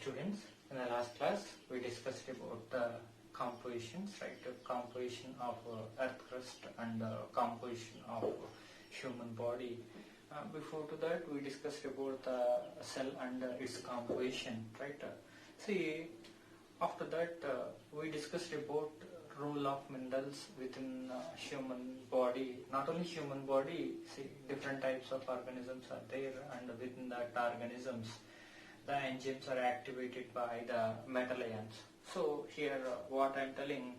students, in the last class we discussed about the compositions, right? The composition of earth crust and composition of human body. Before to that we discussed about the cell and its composition, right? See, after that we discussed about role of minerals within human body. Not only human body, see, different types of organisms are there, and within that organisms the enzymes are activated by the metal ions. So here what I am telling,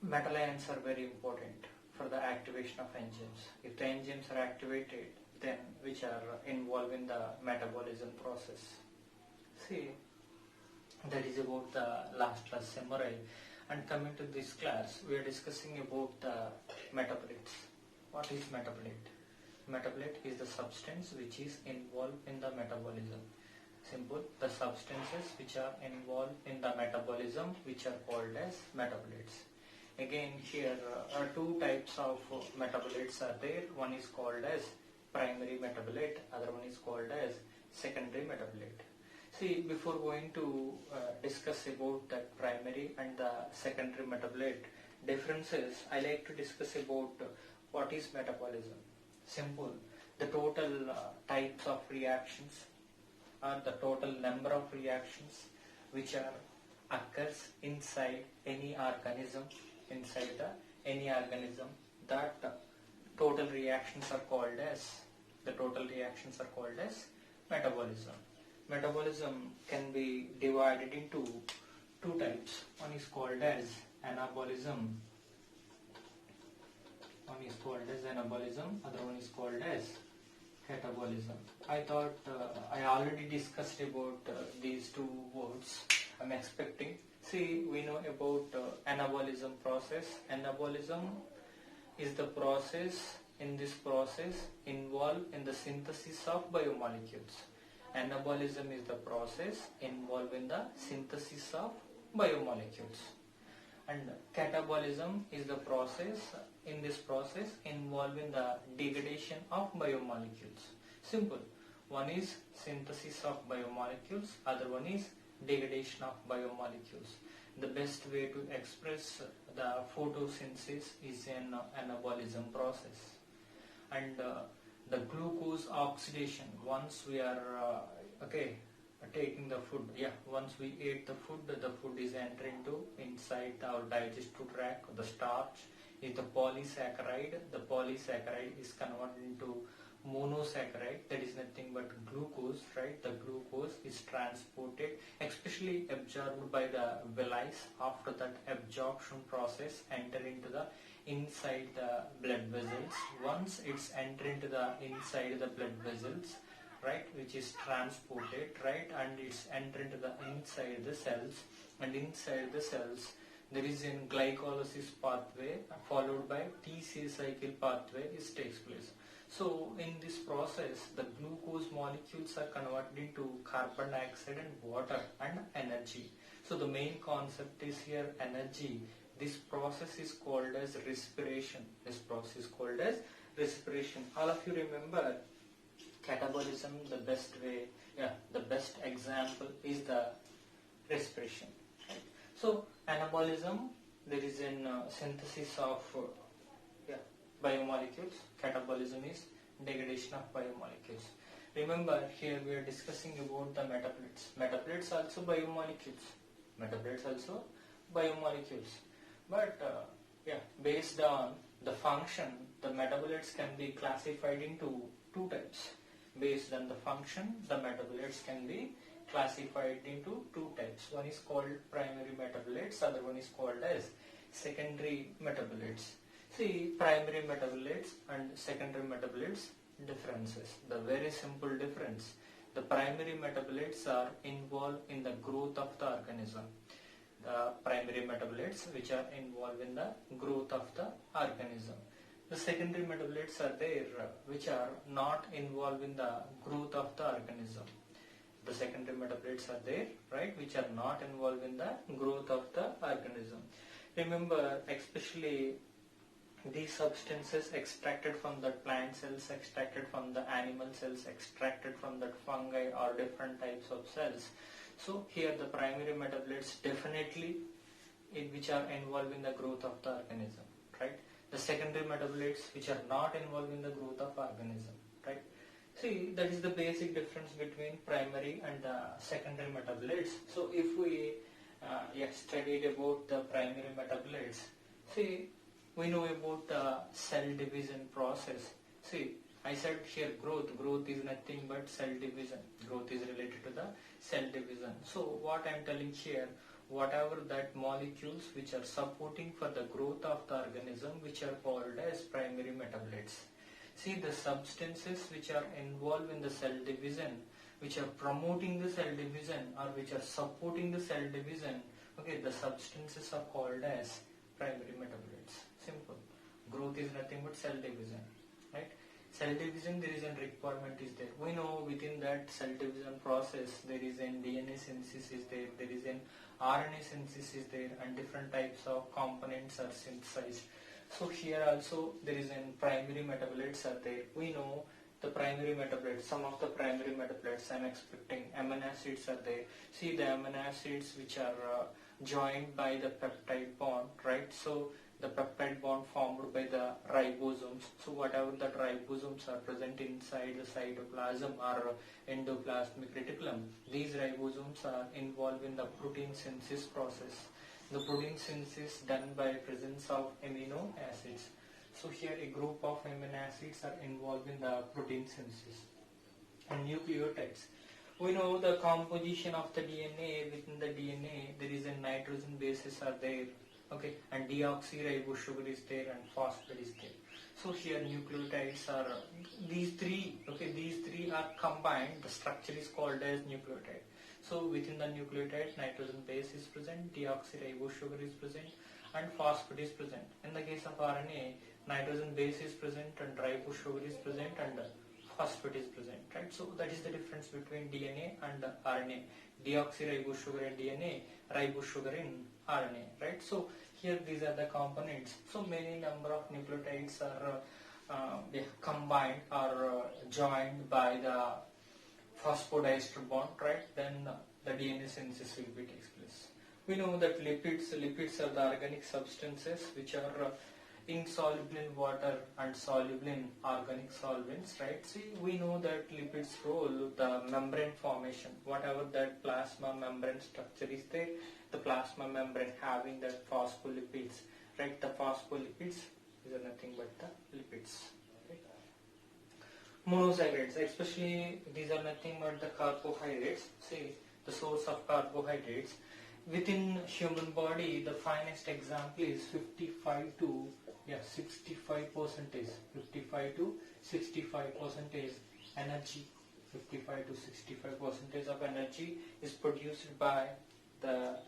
metal ions are very important for the activation of enzymes. If the enzymes are activated, then which are involved in the metabolism process. See, that is about the last class summary. And coming to this class, we are discussing about the metabolites. What is metabolite? Metabolite is the substance which is involved in the metabolism. Simple, the substances which are involved in the metabolism, which are called as metabolites. Again, here are two types of metabolites are there. One is called as primary metabolite, other one is called as secondary metabolite. See, before going to discuss about the primary and the secondary metabolite differences, I like to discuss about what is metabolism. Simple, the total types of reactions or the total number of reactions which are occurs inside any organism, that total reactions are called as metabolism. Metabolism can be divided into two types. One is called as anabolism. Other one is called as catabolism. I thought I already discussed about these two words. I'm expecting. See, we know about anabolism process. Anabolism is the process, in this process involved in the synthesis of biomolecules. Anabolism is the process involved in the synthesis of biomolecules. And catabolism is the process, in this process involved in the degradation of biomolecules. Simple. One is synthesis of biomolecules, other one is degradation of biomolecules. The best way to express the photosynthesis is an anabolism process. And the glucose oxidation, once we are taking the food, once we ate the food is entering to inside our digestive tract. The starch is the polysaccharide. The polysaccharide is converted into monosaccharide, that is nothing but glucose, right? The glucose is transported, especially absorbed by the villi. After that absorption process enter into the inside the blood vessels. Once it's enter into the inside the blood vessels, right, which is transported, right, and it's enter into the inside the cells, and inside the cells there is a glycolysis pathway followed by T-cell cycle pathway takes place. So in this process the glucose molecules are converted into carbon dioxide and water and energy. So the main concept is here energy. This process is called as respiration. All of you remember catabolism, the best way, the best example is the respiration. Right? So anabolism, there is a synthesis of biomolecules. Catabolism is degradation of biomolecules. Remember, here we are discussing about the metabolites. Metabolites also biomolecules. But based on the function, the metabolites can be classified into two types. Based on the function, the metabolites can be classified into two types. One is called primary metabolites, other one is called as secondary metabolites. See, primary metabolites and secondary metabolites differences. The very simple difference. The primary metabolites are involved in the growth of the organism. The primary metabolites which are involved in the growth of the organism. The secondary metabolites are there which are not involved in the growth of the organism. The secondary metabolites are there, right, which are not involved in the growth of the organism. Remember, especially these substances extracted from the plant cells, extracted from the animal cells, extracted from the fungi or different types of cells. So here the primary metabolites definitely which are involved in the growth of the organism, right? The secondary metabolites which are not involved in the growth of organism, right? See, that is the basic difference between primary and the secondary metabolites. So if we studied about the primary metabolites, see, we know about the cell division process. See, I said here growth. Growth is nothing but cell division. Growth is related to the cell division. So what I am telling here, whatever that molecules which are supporting for the growth of the organism, which are called as primary metabolites. See, the substances which are involved in the cell division, which are promoting the cell division or which are supporting the cell division, okay, the substances are called as primary metabolites. Simple. Growth is nothing but cell division, right? Cell division, there is a requirement is there. We know within that cell division process, there is an DNA synthesis there, there is an RNA synthesis there, and different types of components are synthesized. So here also there is an primary metabolites are there. We know the primary metabolites, some of the primary metabolites I am expecting, amino acids are there. See the amino acids which are joined by the peptide bond, right? So the peptide bond formed by the ribosomes. So whatever that ribosomes are present inside the cytoplasm or endoplasmic reticulum, these ribosomes are involved in the protein synthesis process. The protein synthesis done by presence of amino acids. So here a group of amino acids are involved in the protein synthesis. And nucleotides. We know the composition of the DNA. Within the DNA there is a nitrogen bases are there, okay, and deoxyribose sugar is there and phosphate is there. So here nucleotides are these three, okay, these three are combined, the structure is called as nucleotide. So within the nucleotide, nitrogen base is present, deoxyribose sugar is present and phosphate is present. In the case of RNA, nitrogen base is present and ribose sugar is present and phosphate is present, right? So that is the difference between DNA and RNA. Deoxyribose sugar in DNA, ribose sugar in RNA, right? So here these are the components. So many number of nucleotides are combined or joined by the phosphodiester bond, right? Then the DNA synthesis will be takes place. We know that lipids are the organic substances which are insoluble in water and soluble in organic solvents, right? See, we know that lipids role the membrane formation. Whatever that plasma membrane structure is there, the plasma membrane having that phospholipids, right? The phospholipids is nothing but the lipids. Right? Monosaccharides, especially these are nothing but the carbohydrates. See, the source of carbohydrates. Within human body, the finest example is 55 to 65%, 55 to 65% energy. 55 to 65% of energy is produced by the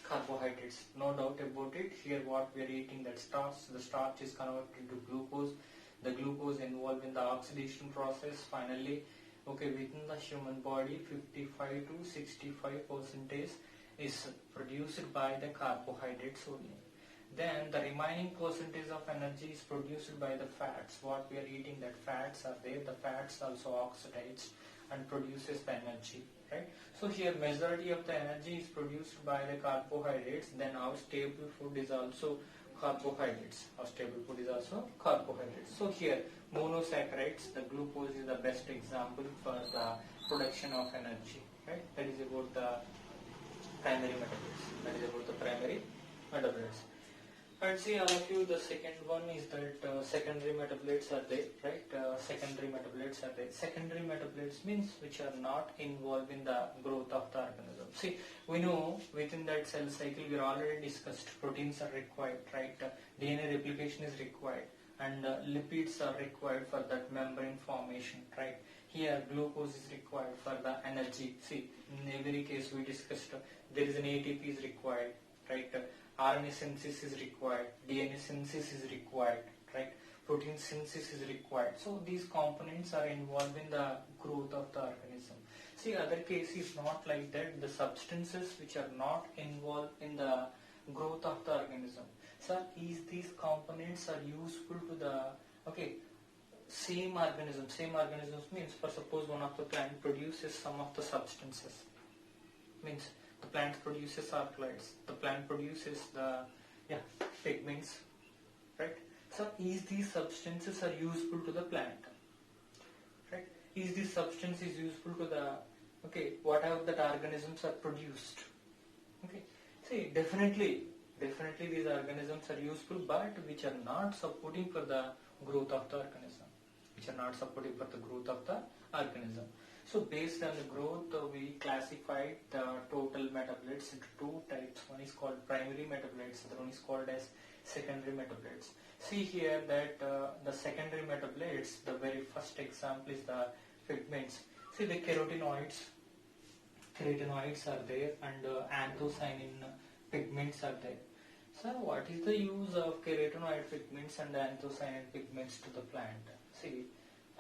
carbohydrates. No doubt about it. Here what we are eating, that starch. The starch is converted to glucose. The glucose involved in the oxidation process. Finally, okay, within the human body, 55 to 65% is produced by the carbohydrates only. Then the remaining percentage of energy is produced by the fats. What we are eating, that fats are there. The fats also oxidize and produces the energy, right? So here majority of the energy is produced by the carbohydrates. Then our staple food is also carbohydrates. Our staple food is also carbohydrates. So here monosaccharides, the glucose is the best example for the production of energy, right? That is about the primary metabolites. That is about the primary metabolites. And see all of you, the second one is that secondary metabolites are there, right? Secondary metabolites are there. Secondary metabolites means which are not involved in the growth of the organism. See, we know within that cell cycle we already discussed proteins are required, right? DNA replication is required and lipids are required for that membrane formation, right? Here glucose is required for the energy. See, in every case we discussed there is an ATP is required, right? RNA synthesis is required, DNA synthesis is required, right? Protein synthesis is required. So these components are involved in the growth of the organism. See, other case is not like that. The substances which are not involved in the growth of the organism. So is these components are useful to the same organism. Same organisms means, for suppose one of the plant produces some of the substances, means the plant produces alkaloids, the plant produces the pigments, right? So is these substances are useful to the plant, right? Is this substance is useful to the whatever that organisms are produced? Okay, see, definitely these organisms are useful, but which are not supporting for the growth of the organism, So based on the growth, we classified the total metabolites into two types. One is called primary metabolites, the other one is called as secondary metabolites. See here that the secondary metabolites, the very first example is the pigments. See, the carotenoids are there, and anthocyanin pigments are there. So what is the use of carotenoid pigments and anthocyanin pigments to the plant? See,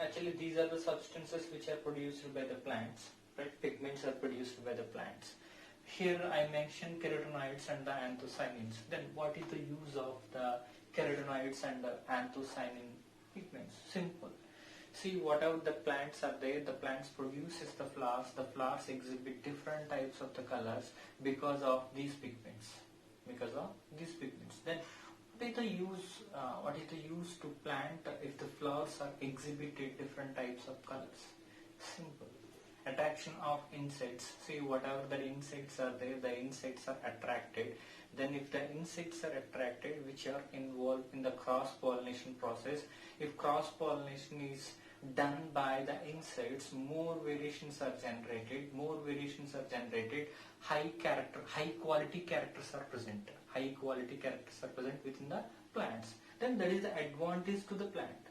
actually these are the substances which are produced by the plants, right? Pigments are produced by the plants. Here I mentioned carotenoids and the anthocyanins. Then what is the use of the carotenoids and the anthocyanin pigments? Simple. See, whatever the plants are there, the plants produces the flowers. The flowers exhibit different types of the colors because of these pigments. Then what is the use to plant if the flowers are exhibited different types of colors? Simple. Attraction of insects. See, whatever the insects are there, the insects are attracted. Then if the insects are attracted, which are involved in the cross-pollination process, if cross-pollination is done by the insects, more variations are generated, high quality characters are present within the plants. Then that is the advantage to the plant.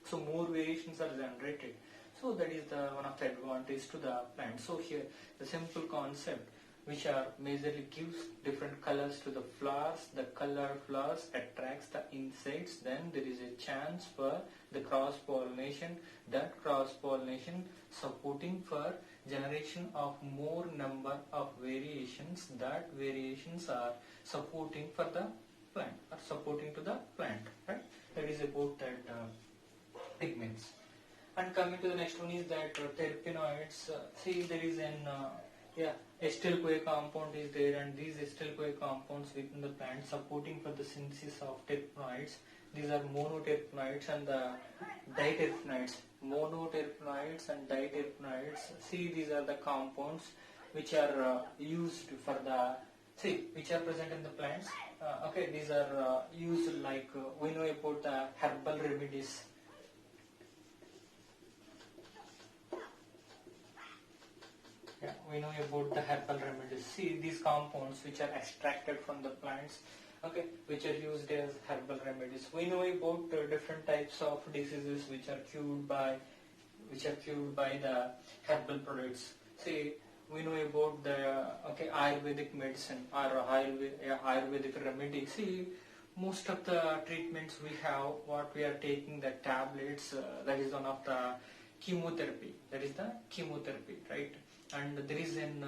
So more variations are generated. So that is the one of the advantage to the plant. So here the simple concept, which are majorly gives different colors to the flowers. The colored flowers attracts the insects. Then there is a chance for the cross-pollination. That cross-pollination supporting for generation of more number of variations. That variations are supporting for the plant, or supporting to the plant, right? That is about that pigments. And coming to the next one is that terpenoids. See, there is an acetyl-CoA compound is there, and these acetyl-CoA compounds within the plant supporting for the synthesis of terpenoids. These are monoterpenoids and the diterpenoids. See, these are the compounds which are used for the which are present in the plants. These are used like we know about the herbal remedies. We know about the herbal remedies. See, these compounds which are extracted from the plants, which are used as herbal remedies. We know about different types of diseases which are cured by the herbal products. See, we know about the Ayurvedic medicine or Ayurvedic remedy. See, most of the treatments we have, what we are taking, the tablets, that is one of the chemotherapy. Right? And there is an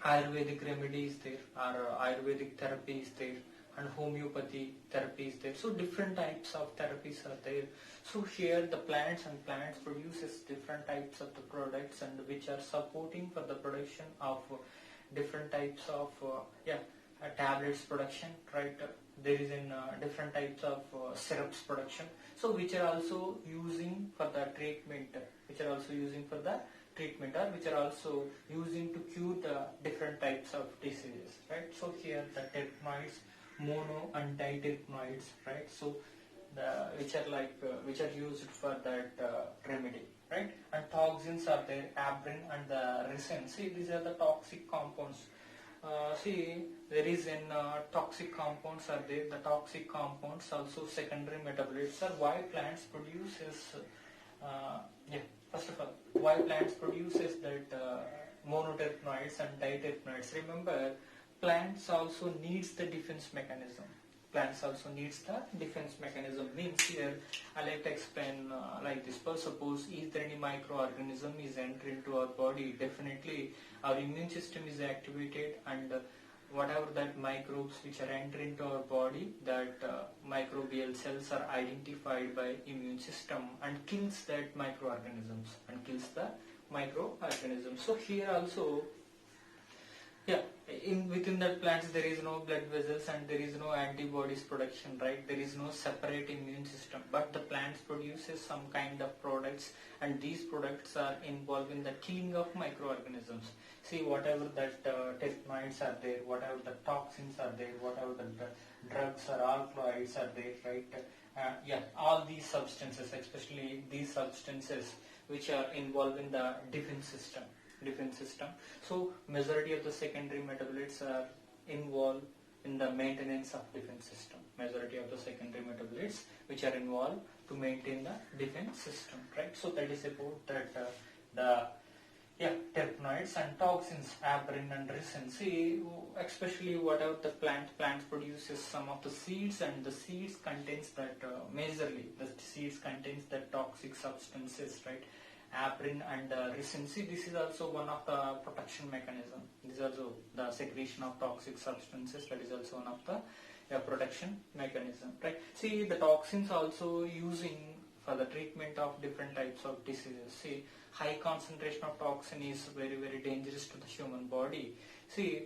Ayurvedic remedy is there, or Ayurvedic therapy is there, and homeopathy therapy is there. So different types of therapies are there. So here the plants produces different types of the products, and which are supporting for the production of different types of tablets production, right? There is in different types of syrups production. So which are also using for the treatment, or which are also using to cure the different types of diseases, right? So here the terpenoids, mono and diterpenoids, right? So the which are used for that remedy, right? And toxins are there, abrin and the resin. See, these are the toxic compounds. See, there is in toxic compounds are there. The toxic compounds also secondary metabolites are why plants produces. First of all, why plants produces that monoterpenoids and diterpenoids. Remember, plants also needs the defense mechanism. Means here I like to explain like this. Suppose is there any microorganism is entering into our body, definitely our immune system is activated, and whatever that microbes which are enter into our body, that microbial cells are identified by immune system and kills that microorganisms So here also, yeah, within that plants there is no blood vessels and there is no antibodies production, right? There is no separate immune system, but the plants produces some kind of products, and these products are involved in the killing of microorganisms. See, whatever that terpenoids are there, whatever the toxins are there, whatever the drugs or alkaloids are there, right? Yeah, all these substances, especially these substances which are involved in the defense system. So majority of the secondary metabolites are involved in the maintenance of defense system. Majority of the secondary metabolites which are involved to maintain the defense system, right? So that is about that terpenoids and toxins, aberrin and ricin. See, especially whatever the plants produces some of the seeds, and the seeds contains that majorly the seeds contains the toxic substances, right? Aberrin and ricin. See, this is also one of the protection mechanism. This is also the secretion of toxic substances. That is also one of the protection mechanism, right? See, the toxins also using for the treatment of different types of diseases. See, high concentration of toxin is very, very dangerous to the human body. See,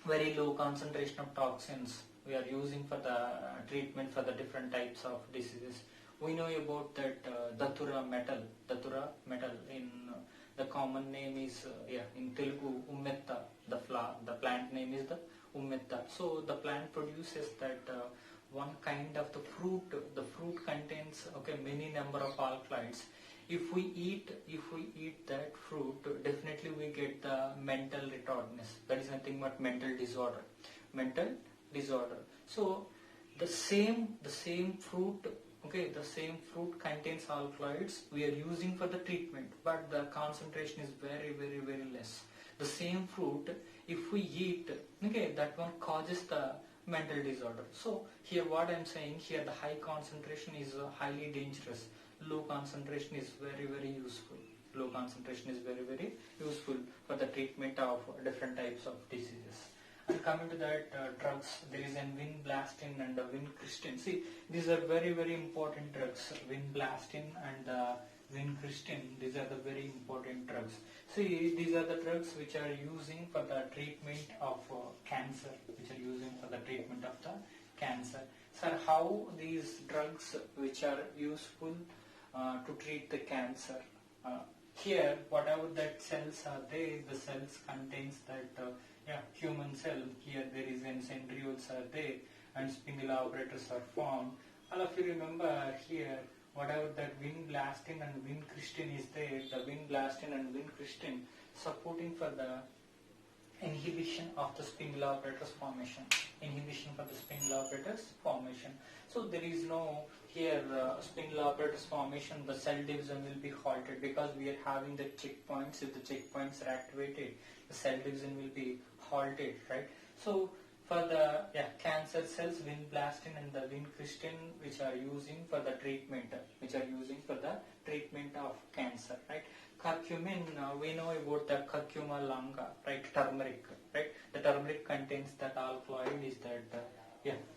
very low concentration of toxins we are using for the treatment for the different types of diseases. We know about that datura metal in the common name is in Telugu ummetta. The plant name is the ummetta. So the plant produces that one kind of the fruit. The fruit contains many number of alkaloids. If we eat that fruit, definitely we get the mental retardedness. That is nothing but mental disorder. So the same fruit. The same fruit contains alkaloids we are using for the treatment, but the concentration is very, very, very less. The same fruit, if we eat, that one causes the mental disorder. So here what I am saying here, the high concentration is highly dangerous. Low concentration is very, very useful. Low concentration is very, very useful for the treatment of different types of diseases. And coming to that drugs, there is an vinblastine and vincristine. See, these are very, very important drugs. Vinblastine and vincristine, these are the very important drugs. See, these are the drugs which are using for the treatment of cancer. Sir, how these drugs which are useful to treat the cancer? Here, whatever that cells are there, the cells contains that human cell. Here there is an centrioles are there and spindle apparatus are formed. All of you remember here, whatever that vinblastine and vincristine is there, the vinblastine and vincristine supporting for the inhibition of the spindle apparatus formation. So there is no here spindle apparatus formation, the cell division will be halted because we are having the checkpoints. If the checkpoints are activated, the cell division will be halted, right? So for the cancer cells, vinblastine and the vincristine which are using for the treatment, of cancer, right? Curcumin, we know about the curcuma longa, right? Turmeric, right? The turmeric contains that alkaloid is that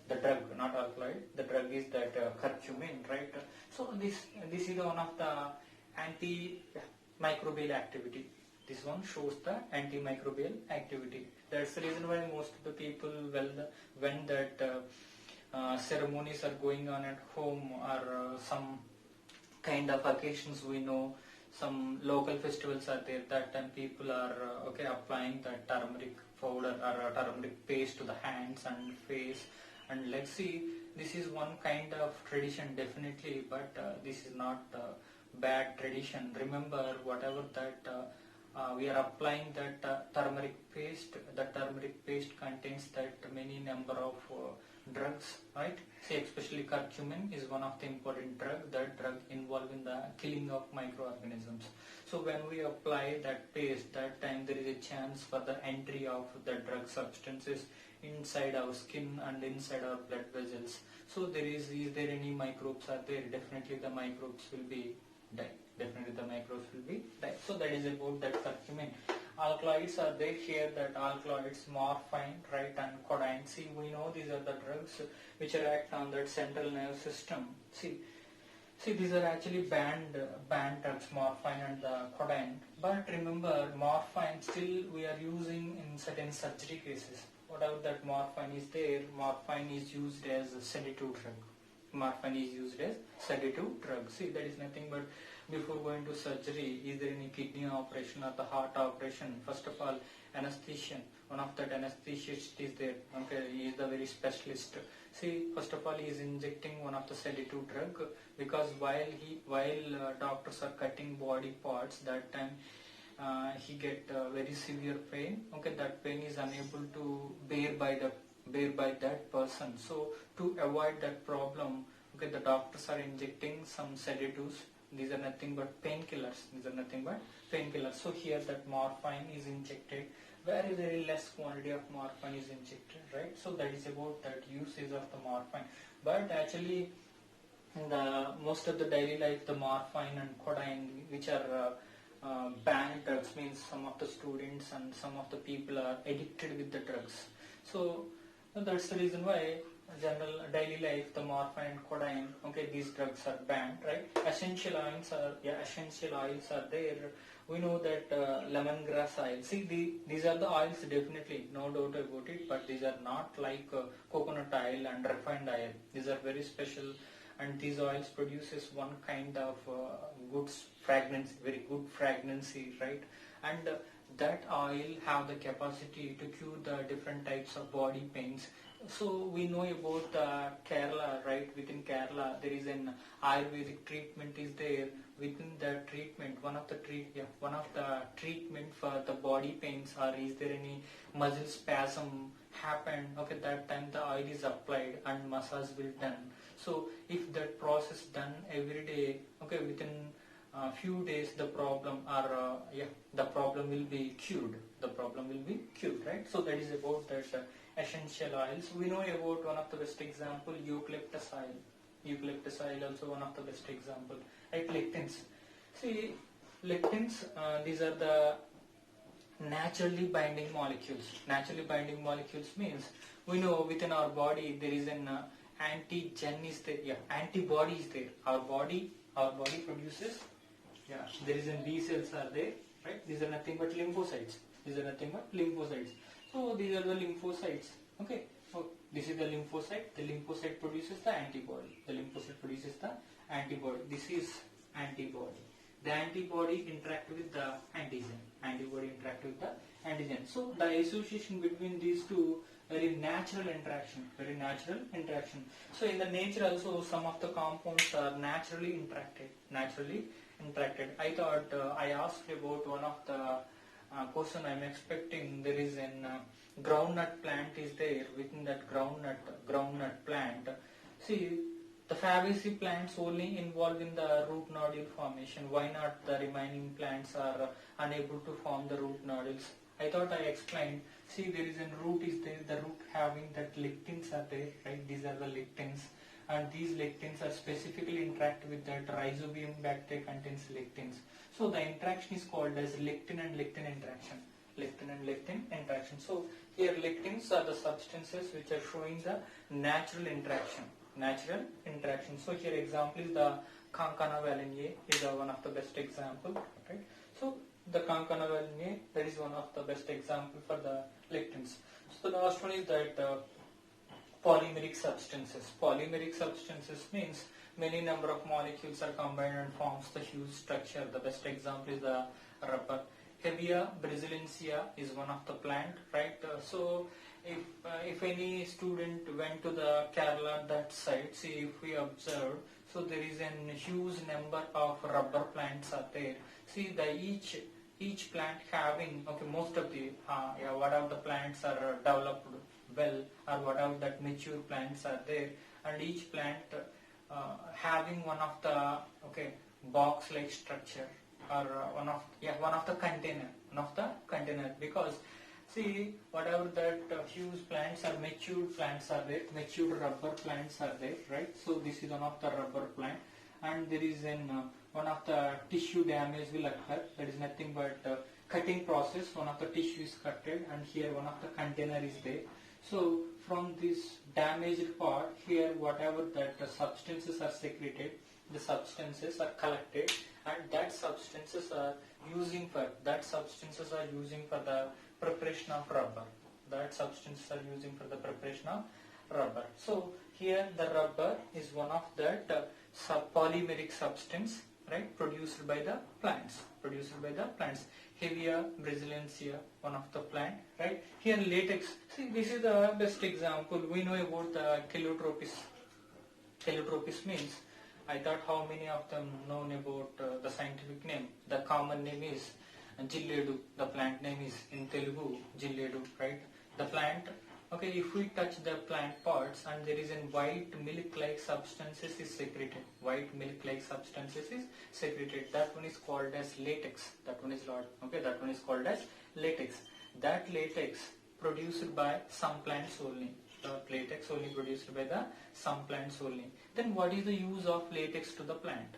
the drug, not alkaloid. The drug is that curcumin, right? So this is one of the antimicrobial activity. This one shows the antimicrobial activity. That's the reason why most of the people, when that ceremonies are going on at home or some kind of occasions, we know some local festivals are there, that time people are applying the turmeric powder or turmeric paste to the hands and face and legs. See, this is one kind of tradition definitely, but this is not bad tradition. Remember, whatever that we are applying that turmeric paste, the turmeric paste contains that many number of drugs, right? See, especially curcumin is one of the important drug, that drug involved in the killing of microorganisms. So when we apply that paste, that time there is a chance for the entry of the drug substances inside our skin and inside our blood vessels. So is there any microbes are there? Definitely the microbes will be die. So that is about that curcumin. alkaloids are there here, that alkaloids, morphine, right, and codeine. See, we know these are the drugs which are act on that central nervous system. See, these are actually banned drugs, morphine and the codeine. But remember, morphine still we are using in certain surgery cases. Whatever that morphine is there, morphine is used as a sedative drug. Morphine is used as sedative drug. See, that is nothing but before going to surgery, is there any kidney operation or the heart operation? First of all, anesthetician, one of that anesthetist is there. Okay, he is the very specialist. See, first of all, he is injecting one of the sedative drug, because while doctors are cutting body parts, that time he get very severe pain. Okay, that pain is unable to bear by that person. So to avoid that problem, okay, the doctors are injecting some sedatives. These are nothing but painkillers. So here that morphine is injected. Very less quantity of morphine is injected, right? So that is about that usage of the morphine. But actually, in the most of the daily life, the morphine and codeine, which are banned drugs, means some of the students and some of the people are addicted with the drugs. So that's the reason why general daily life, the morphine and codeine, okay, these drugs are banned, right? Essential oils are there. We know that lemongrass oil. See, these are the oils, definitely, no doubt about it. But these are not like coconut oil and refined oil. These are very special, and these oils produces one kind of very good fragrancy, right? And that oil have the capacity to cure the different types of body pains. So we know about Kerala, right? Within Kerala, there is an Ayurvedic treatment is there. Within the treatment, one of the treatment for the body pains, or is there any muscle spasm happen? Okay, that time the oil is applied and massage will done. So if that process done every day, okay, within a few days, the problem will be cured. Right? So that is about that essential oils. We know about one of the best example, eucalyptus oil. Eucalyptus oil also one of the best example. Right, lectins. See, lectins, these are the naturally binding molecules. Naturally binding molecules means we know within our body there is an antigen is there. Yeah, antibody is there. Our body produces. Yeah, there is an B cells are there. Right? These are nothing but lymphocytes. So these are the lymphocytes. Okay. So this is the lymphocyte. The lymphocyte produces the antibody. This is antibody. The antibody interact with the antigen. So the association between these two, very natural interaction. So in the nature also, some of the compounds are naturally interacted. I thought I asked about one of the question I'm expecting. There is an groundnut plant is there. Within that groundnut plant, see, the Fabaceae plants only involved in the root nodule formation. Why not the remaining plants are unable to form the root nodules? I thought I explained. See, there is a root is there. The root having that lectins are there, right? These are the lectins, and these lectins are specifically interact with that rhizobium bacteria contains lectins. So the interaction is called as lectin and lectin interaction. So here lectins are the substances which are showing the natural interaction. So here example is the Cancana valinae is one of the best example, right? So the Cancana valinae, that is one of the best example for the lectins. So the last one is that polymeric substances. Polymeric substances means many number of molecules are combined and forms the huge structure. The best example is the rubber. Hevea brasiliensis is one of the plant, right? So if any student went to the Kerala that side, see, if we observe, so there is a huge number of rubber plants are there. See, each plant having, okay, most of the whatever the plants are developed well, or whatever that mature plants are there, and each plant having one of the box like structure, or one of the container, because see, whatever that huge plants are matured plants are there, matured rubber plants are there, right? So this is one of the rubber plant, and there is one of the tissue damage will occur. That is nothing but cutting process, one of the tissue is cutted, and here one of the container is there. So from this damaged part, here whatever that the substances are secreted, the substances are collected, and that substances are using for the preparation of rubber. That substances are using for the preparation of rubber. So here the rubber is one of that polymeric substance, right, produced by the plants. Hevia brasiliensis, one of the plant, right. Here latex. See, this is the best example. We know about the Calotropis. Calotropis means, I thought how many of them known about the scientific name. The common name is Jilledu. The plant name is in Telugu Jilledu, right. The plant, okay, if we touch the plant parts and there is a white milk-like substances is secreted. White milk-like substances is secreted. That one is called as latex. That one is called as latex. That latex produced by some plants only. The latex only produced by the some plants only. Then what is the use of latex to the plant?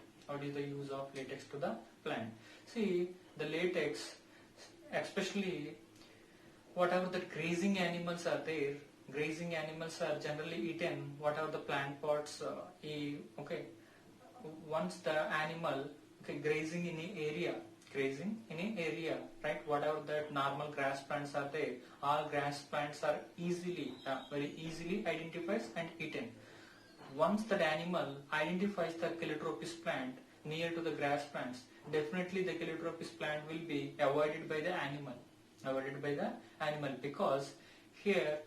See, the latex, especially whatever the grazing animals are there, grazing animals are generally eaten whatever the plant parts okay. Once the animal, okay, grazing in an area, right, whatever that normal grass plants are there, all grass plants are easily, very easily identifies and eaten. Once that animal identifies the Calotropis plant near to the grass plants, definitely the Calotropis plant will be avoided by the animal. Because here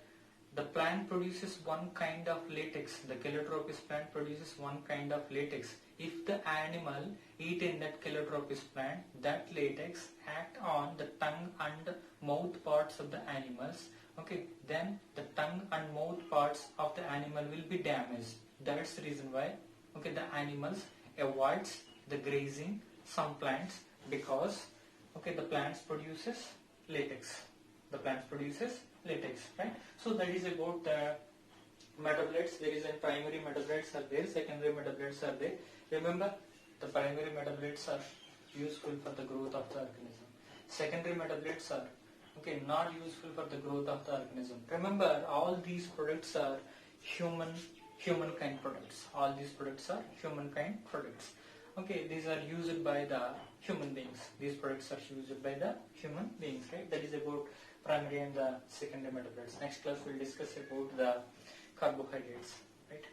the plant produces one kind of latex. The Calotropis plant produces one kind of latex. If the animal eat in that Calotropis plant, that latex act on the tongue and mouth parts of the animals. Okay, then the tongue and mouth parts of the animal will be damaged. That's the reason why, okay, the animals avoids the grazing some plants, because, okay, the plants produces latex. Right? So that is about the metabolites. There is a primary metabolites are there, secondary metabolites are there. Remember, the primary metabolites are useful for the growth of the organism. Secondary metabolites are, okay, not useful for the growth of the organism. Remember, all these products are humankind products. All these products are humankind products. Okay, these are used by the human beings. These products are used by the human beings, right? That is about primary and the secondary metabolites. Next class we'll discuss about the carbohydrates, right?